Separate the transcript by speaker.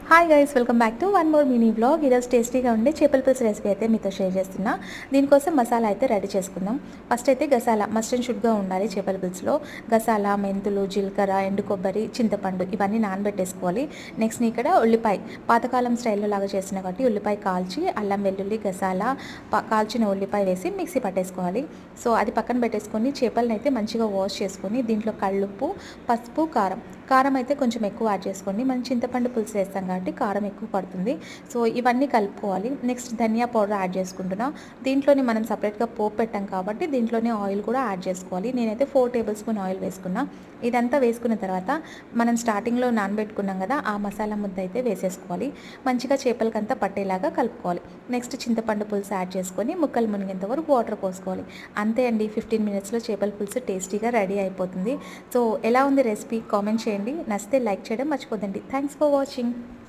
Speaker 1: Hi guys, welcome back to one more mini blog. ఈరోజు టేస్టీగా ఉండే చేపల పులుసు రెసిపీ అయితే మీతో షేర్ చేస్తున్నా. దీనికోసం మసాలా అయితే రెడీ చేసుకుందాం. ఫస్ట్ అయితే గసాల మస్ట్ అండ్ షుడ్గా ఉండాలి. చేపల పులుసులో గసాల, మెంతులు, జీలకర్ర, ఎండు కొబ్బరి, చింతపండు ఇవన్నీ నానబెట్టేసుకోవాలి. నెక్స్ట్ ఇక్కడ ఉల్లిపాయ పాతకాలం స్టైల్లో లాగా చేసిన కాబట్టి ఉల్లిపాయ కాల్చి అల్లం వెల్లుల్లి గసాల కాల్చిన ఉల్లిపాయ వేసి మిక్సీ పట్టేసుకోవాలి. సో అది పక్కన పెట్టేసుకొని చేపలను అయితే మంచిగా వాష్ చేసుకొని దీంట్లో కళ్ళుప్పు, పసుపు, కారం అయితే కొంచెం ఎక్కువ యాడ్ చేసుకోండి. మనం చింతపండు పులుసు వేస్తాం కాబట్టి కారం ఎక్కువ పడుతుంది. సో ఇవన్నీ కలుపుకోవాలి. నెక్స్ట్ ధనియా పౌడర్ యాడ్ చేసుకుంటున్నా. దీంట్లోనే మనం సపరేట్గా పోపు పెట్టాం కాబట్టి దీంట్లోనే ఆయిల్ కూడా యాడ్ చేసుకోవాలి. నేనైతే 4 టేబుల్ స్పూన్ ఆయిల్ వేసుకున్నా. ఇదంతా వేసుకున్న తర్వాత మనం స్టార్టింగ్లో నానబెట్టుకున్నాం కదా, ఆ మసాలా ముద్ద అయితే వేసేసుకోవాలి. మంచిగా చేపలకంతా పట్టేలాగా కలుపుకోవాలి. నెక్స్ట్ చింతపండు పులుసు యాడ్ చేసుకొని ముక్కలు మునిగేంత వరకు వాటర్ పోసుకోవాలి. అంతే అండి, 15 మినిట్స్లో చేపల పులుసు టేస్టీగా రెడీ అయిపోతుంది. సో ఎలా ఉంది రెసిపీ కామెంట్ చేయండి. నచ్చితే లైక్ చేయడం మర్చిపోదండి. Thanks for watching.